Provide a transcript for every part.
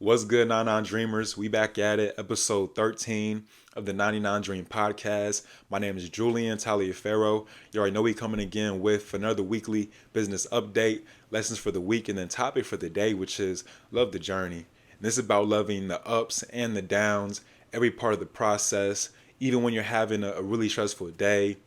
What's good, 99 Dreamers? We back at it, episode 13 of the 99 Dream podcast. My name is Julian Taliaferro. You already know we coming again with another weekly business update, lessons for the week, and then topic for the day, which is love the journey. And this is about loving the ups and the downs, every part of the process, even when you're having a really stressful day,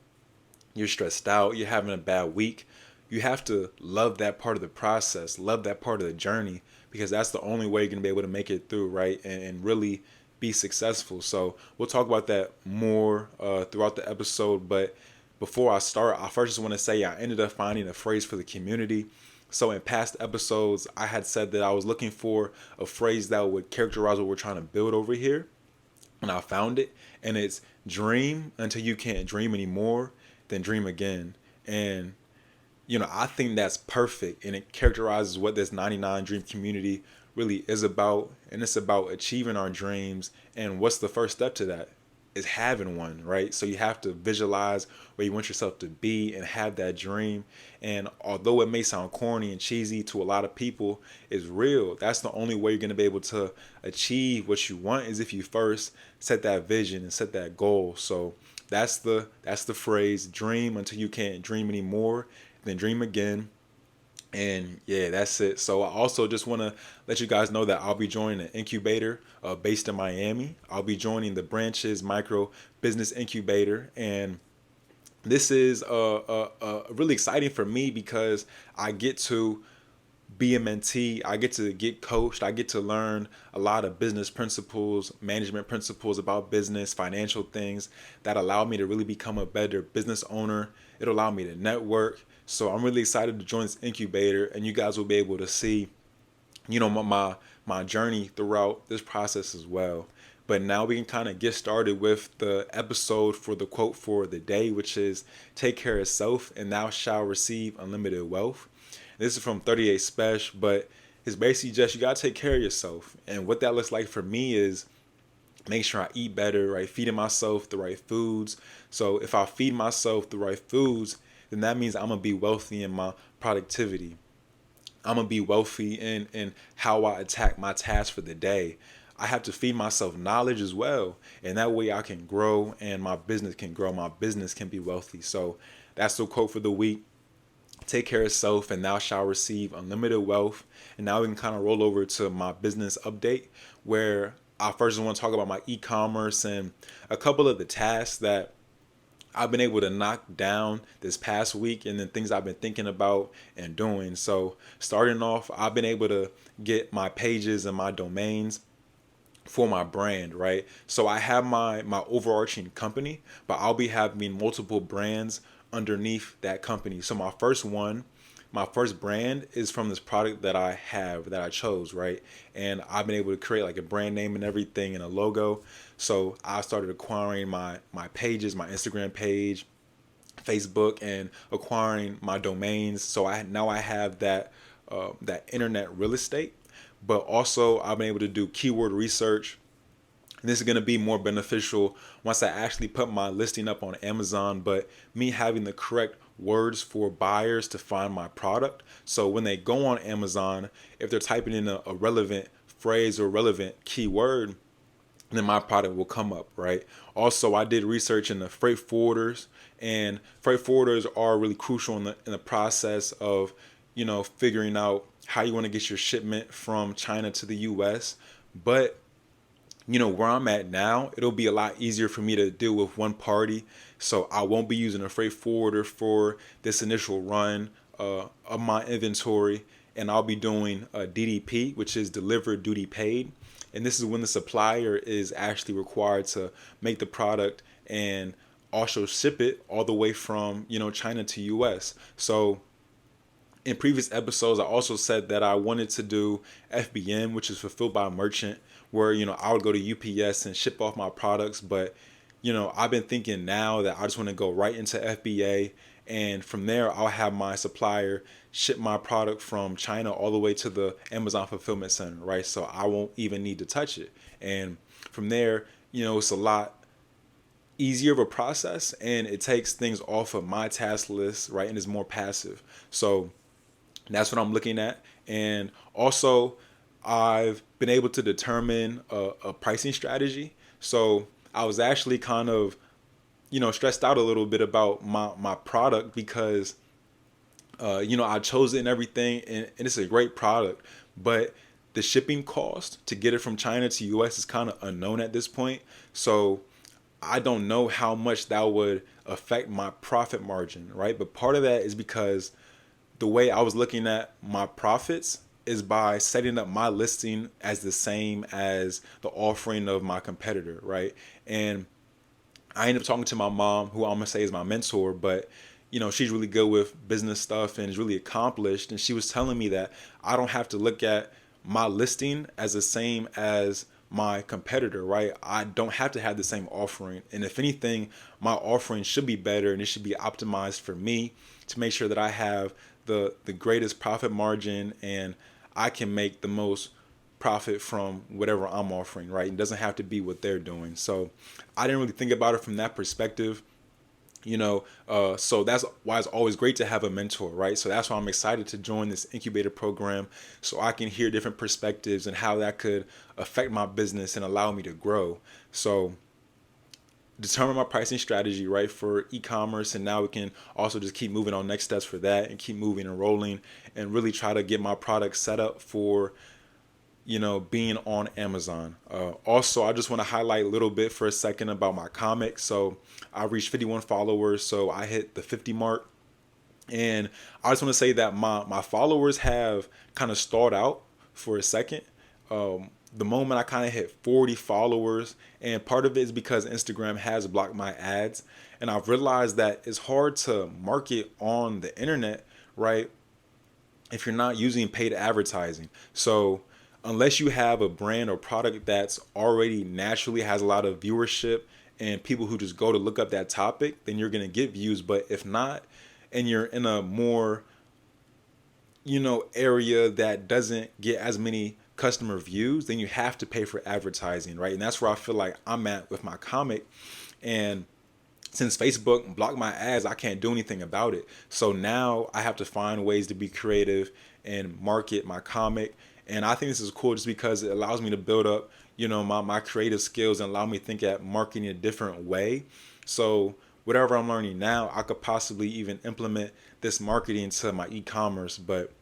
you're stressed out, you're having a bad week. You have to love that part of the process, love that part of the journey, because that's the only way you're going to be able to make it through, right? And really be successful. So we'll talk about that more throughout the episode. But before I start, I first just want to say I ended up finding a phrase for the community. So in past episodes, I had said that I was looking for a phrase that would characterize what we're trying to build over here. And I found it. And it's dream until you can't dream anymore, then dream again. And I think that's perfect, and it characterizes what this 99 Dream community really is about. And it's about achieving our dreams. And what's the first step to that? Is having one, right? So you have to visualize where you want yourself to be and have that dream. And although it may sound corny and cheesy to a lot of people, it's real. That's the only way you're going to be able to achieve what you want, is if you first set that vision and set that goal. So that's the phrase, dream until you can't dream anymore, then dream again. And yeah, that's it. So I also just want to let you guys know that I'll be joining an incubator based in Miami. I'll be joining the Branches Micro Business Incubator. And this is really exciting for me because I get to be a mentee. I get to get coached. I get to learn a lot of business principles, management principles about business, financial things that allow me to really become a better business owner. It'll allow me to network. So I'm really excited to join this incubator, and you guys will be able to see, my journey throughout this process as well. But now we can kind of get started with the episode for the quote for the day, which is take care of self and thou shalt receive unlimited wealth. This is from 38 Special, but it's basically just you got to take care of yourself. And what that looks like for me is make sure I eat better, right? Feeding myself the right foods. So if I feed myself the right foods, then that means I'm going to be wealthy in my productivity. I'm going to be wealthy in how I attack my tasks for the day. I have to feed myself knowledge as well. And that way I can grow and my business can grow. My business can be wealthy. So that's the quote for the week. Take care of self and thou shalt receive unlimited wealth. And now we can kind of roll over to my business update, where I first want to talk about my e-commerce and a couple of the tasks that I've been able to knock down this past week, and then things I've been thinking about and doing. So starting off, I've been able to get my pages and my domains for my brand, right? So I have my overarching company, but I'll be having multiple brands underneath that company. So my first brand is from this product that I have, that I chose, right? And I've been able to create like a brand name and everything and a logo. So I started acquiring my pages, my Instagram page, Facebook, and acquiring my domains. So I have that internet real estate. But also I've been able to do keyword research. And this is going to be more beneficial once I actually put my listing up on Amazon, but me having the correct words for buyers to find my product. So when they go on Amazon, if they're typing in a relevant phrase or relevant keyword, then my product will come up, right? Also, I did research in the freight forwarders, and freight forwarders are really crucial in the process of, figuring out how you want to get your shipment from China to the US. But where I'm at now, it'll be a lot easier for me to deal with one party. So I won't be using a freight forwarder for this initial run of my inventory. And I'll be doing a DDP, which is delivered duty paid. And this is when the supplier is actually required to make the product and also ship it all the way from, China to US. So in previous episodes, I also said that I wanted to do FBM, which is fulfilled by a merchant, where, I would go to UPS and ship off my products. But, I've been thinking now that I just want to go right into FBA. And from there, I'll have my supplier ship my product from China all the way to the Amazon fulfillment center, right? So I won't even need to touch it. And from there, it's a lot easier of a process, and it takes things off of my task list, right? And it's more passive. So that's what I'm looking at. And also, I've been able to determine a pricing strategy. So I was actually kind of, stressed out a little bit about my product because, I chose it and everything, and it's a great product, but the shipping cost to get it from China to US is kind of unknown at this point. So I don't know how much that would affect my profit margin, right? But part of that is because the way I was looking at my profits is by setting up my listing as the same as the offering of my competitor, right? And I ended up talking to my mom, who I'm gonna say is my mentor, but she's really good with business stuff and is really accomplished. And she was telling me that I don't have to look at my listing as the same as my competitor, right? I don't have to have the same offering. And if anything, my offering should be better and it should be optimized for me to make sure that I have the greatest profit margin and I can make the most profit from whatever I'm offering, right? It doesn't have to be what they're doing. So I didn't really think about it from that perspective, so that's why it's always great to have a mentor, right? So that's why I'm excited to join this incubator program so I can hear different perspectives and how that could affect my business and allow me to grow. So determine my pricing strategy, right, for e-commerce, and now we can also just keep moving on next steps for that and keep moving and rolling and really try to get my product set up for being on Amazon. Also, I just want to highlight a little bit for a second about my comic. So I reached 51 followers, so I hit the 50 mark. And I just want to say that my followers have kind of stalled out for a second. The moment I kind of hit 40 followers, and part of it is because Instagram has blocked my ads. And I've realized that it's hard to market on the internet, right, if you're not using paid advertising. So unless you have a brand or product that's already naturally has a lot of viewership and people who just go to look up that topic, then you're going to get views. But if not, and you're in a more, area that doesn't get as many customer views, then you have to pay for advertising, right? And that's where I feel like I'm at with my comic. And since Facebook blocked my ads, I can't do anything about it. So now I have to find ways to be creative and market my comic. And I think this is cool just because it allows me to build up, my creative skills and allow me to think at marketing a different way. So whatever I'm learning now, I could possibly even implement this marketing to my e-commerce. But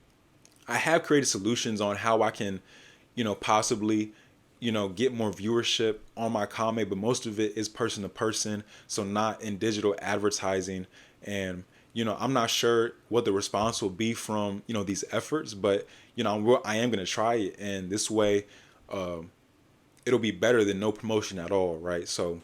I have created solutions on how I can, possibly get more viewership on my comic, but most of it is person to person, so not in digital advertising. And I'm not sure what the response will be from these efforts, but I am going to try it, and this way, it'll be better than no promotion at all, right? So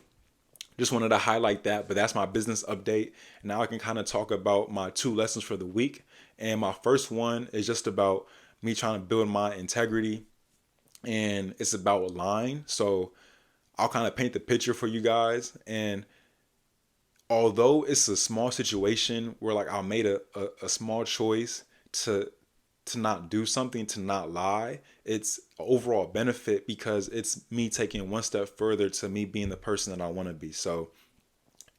just wanted to highlight that, but that's my business update. Now I can kind of talk about my 2 lessons for the week. And my first one is just about me trying to build my integrity, and it's about lying. So I'll kind of paint the picture for you guys. And although it's a small situation where like I made a small choice to not do something, to not lie, it's overall benefit because it's me taking one step further to me being the person that I want to be. So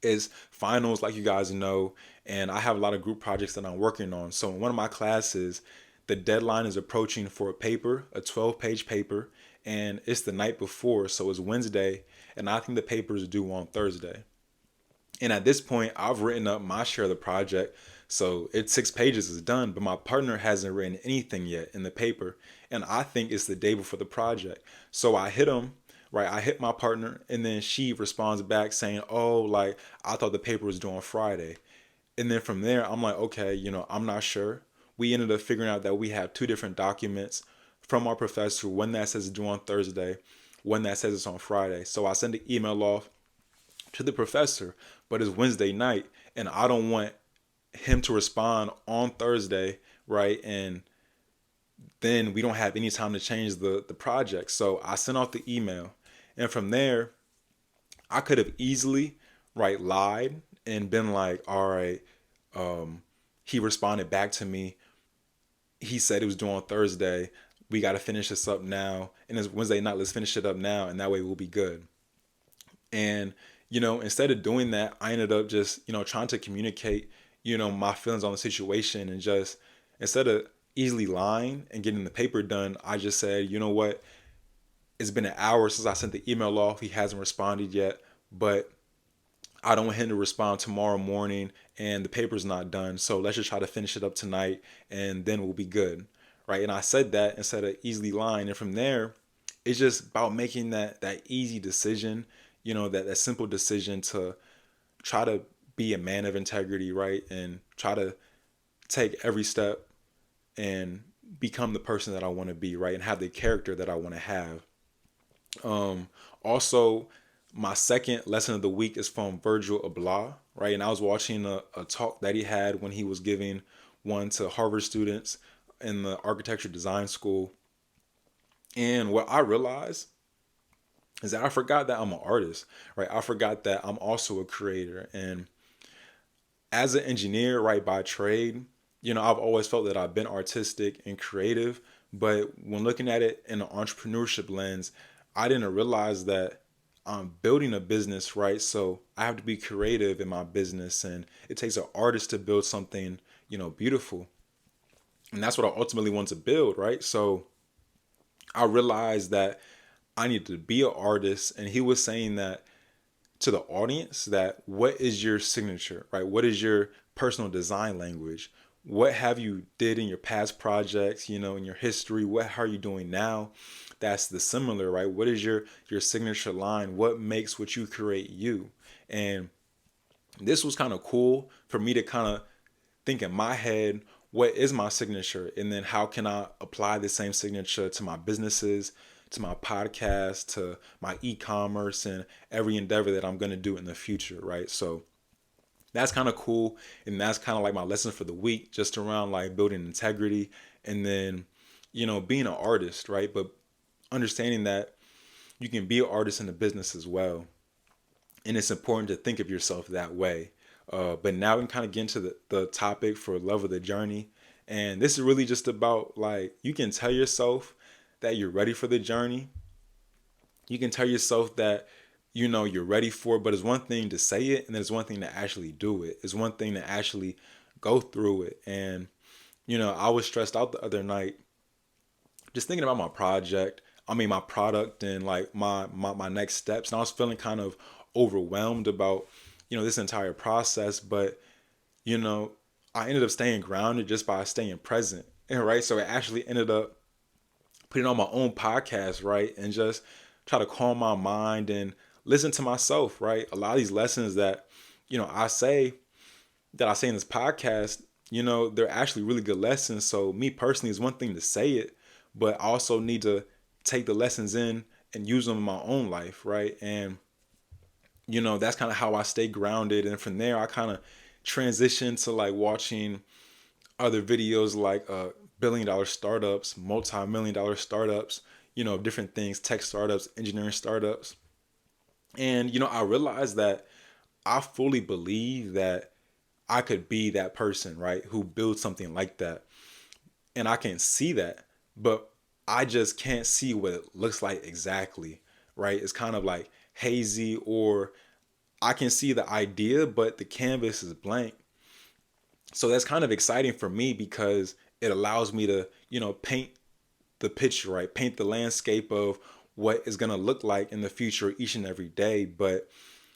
it's finals, like you guys know, and I have a lot of group projects that I'm working on. So in one of my classes, the deadline is approaching for a paper, a 12-page paper, and it's the night before, so it's Wednesday, and I think the paper is due on Thursday. And at this point, I've written up my share of the project, so it's 6 pages is done, but my partner hasn't written anything yet in the paper, and I think it's the day before the project. So I hit him, right? I hit my partner, and then she responds back saying, "Oh, like I thought the paper was due on Friday." And then from there, I'm like, okay, I'm not sure. We ended up figuring out that we have 2 different documents from our professor, one that says it's due on Thursday, one that says it's on Friday. So I sent an email off to the professor, but it's Wednesday night, and I don't want him to respond on Thursday, right? And then we don't have any time to change the project. So I sent off the email, and from there, I could have easily, right, lied and been like, all right, he responded back to me. He said it was due on Thursday. We got to finish this up now. And it's Wednesday night. Let's finish it up now. And that way we'll be good. And, instead of doing that, I ended up just, trying to communicate, my feelings on the situation and just instead of easily lying and getting the paper done, I just said, you know what? It's been an hour since I sent the email off. He hasn't responded yet, but I don't want him to respond tomorrow morning and the paper's not done. So let's just try to finish it up tonight and then we'll be good. Right. And I said that instead of easily lying. And from there, it's just about making that easy decision, that simple decision to try to be a man of integrity, right? And try to take every step and become the person that I want to be, right? And have the character that I want to have. Also, my second lesson of the week is from Virgil Abloh, right? And I was watching a talk that he had when he was giving one to Harvard students in the architecture design school. And what I realized is that I forgot that I'm an artist, right? I forgot that I'm also a creator. And as an engineer, right, by trade, I've always felt that I've been artistic and creative. But when looking at it in an entrepreneurship lens, I didn't realize that I'm building a business, right? So I have to be creative in my business, and it takes an artist to build something, beautiful. And that's what I ultimately want to build, right? So I realized that I needed to be an artist, and he was saying that to the audience, that what is your signature, right? What is your personal design language? What have you did in your past projects, in your history? What are you doing now? That's the similar, right? What is your signature line? What makes what you create you? And this was kind of cool for me to kind of think in my head, what is my signature? And then how can I apply the same signature to my businesses, to my podcast, to my e-commerce, and every endeavor that I'm going to do in the future, right? So that's kind of cool. And that's kind of like my lesson for the week, just around like building integrity and then, being an artist, right? But understanding that you can be an artist in the business as well. And it's important to think of yourself that way. But now we can kind of get into the topic for love of the journey. And this is really just about like, you can tell yourself that you're ready for the journey. You can tell yourself that, you're ready for it, but it's one thing to say it and then it's one thing to actually do it. It's one thing to actually go through it. And, I was stressed out the other night just thinking about my product and like my next steps. And I was feeling kind of overwhelmed about, this entire process. But, you know, I ended up staying grounded just by staying present. And right. So I actually ended up putting on my own podcast, right? And just try to calm my mind and listen to myself, right? A lot of these lessons that, I say in this podcast, they're actually really good lessons. So me personally, is one thing to say it, but I also need to take the lessons in and use them in my own life, right? And that's kind of how I stay grounded. And from there, I kind of transition to like watching other videos like billion-dollar startups, multi-million-dollar startups, different things, tech startups, engineering startups. And I realized that I fully believe that I could be that person, right, who builds something like that. And I can see that, but I just can't see what it looks like exactly, right? It's kind of like hazy, or I can see the idea, but the canvas is blank. So that's kind of exciting for me because it allows me to, paint the picture, right? Paint the landscape of what is going to look like in the future each and every day. But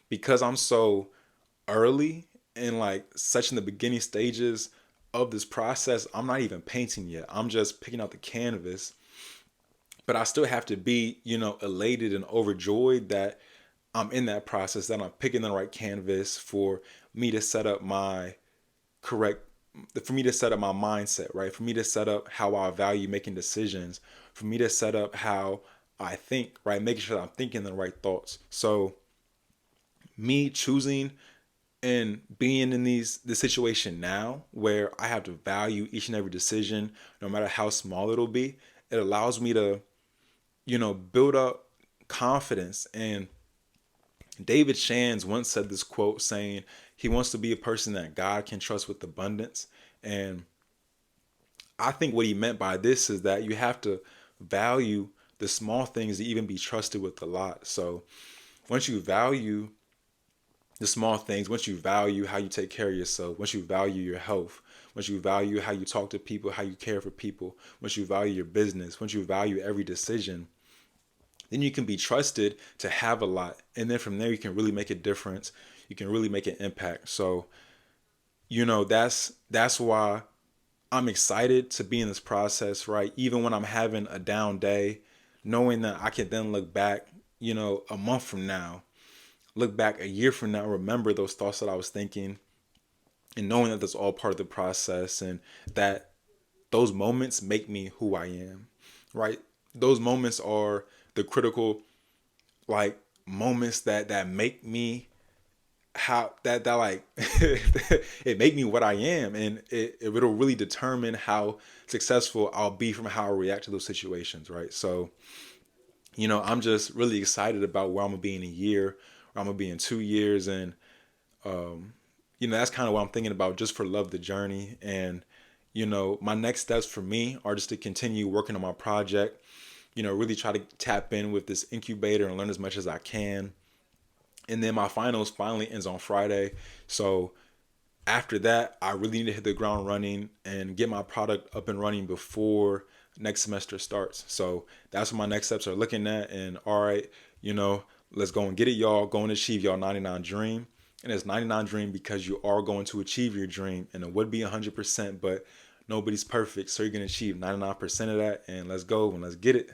because I'm so early and like such in the beginning stages of this process, I'm not even painting yet. I'm just picking out the canvas. But I still have to be, elated and overjoyed that I'm in that process, that I'm picking the right canvas for me to set up my correct, for me to set up my mindset, right? For me to set up how I value making decisions, for me to set up how I think, right? Making sure that I'm thinking the right thoughts. So me choosing and being in this situation now where I have to value each and every decision, no matter how small it'll be, it allows me to, build up confidence. And David Shands once said this quote saying he wants to be a person that God can trust with abundance. And I think what he meant by this is that you have to value the small things to even be trusted with a lot. So once you value the small things, once you value how you take care of yourself, once you value your health, once you value how you talk to people, how you care for people, once you value your business, once you value every decision, then you can be trusted to have a lot. And then from there, you can really make a difference. You can really make an impact. So, that's why I'm excited to be in this process, right? Even when I'm having a down day, knowing that I can then look back, a month from now, look back a year from now, remember those thoughts that I was thinking, and knowing that that's all part of the process, and that those moments make me who I am, right? Those moments are the critical, like, moments that make me how that like it make me what I am, and it'll really determine how successful I'll be from how I react to those situations, right? So, I'm just really excited about where I'm gonna be in a year, where I'm gonna be in 2 years, and that's kind of what I'm thinking about, just for love the journey. And my next steps for me are just to continue working on my project, really try to tap in with this incubator and learn as much as I can. And then my finals finally ends on Friday. So after that, I really need to hit the ground running and get my product up and running before next semester starts. So that's what my next steps are looking at. And all right, let's go and get it, y'all. Go and achieve y'all 99 dream. And it's 99 dream because you are going to achieve your dream. And it would be 100%, but nobody's perfect. So you're going to achieve 99% of that. And let's go and let's get it.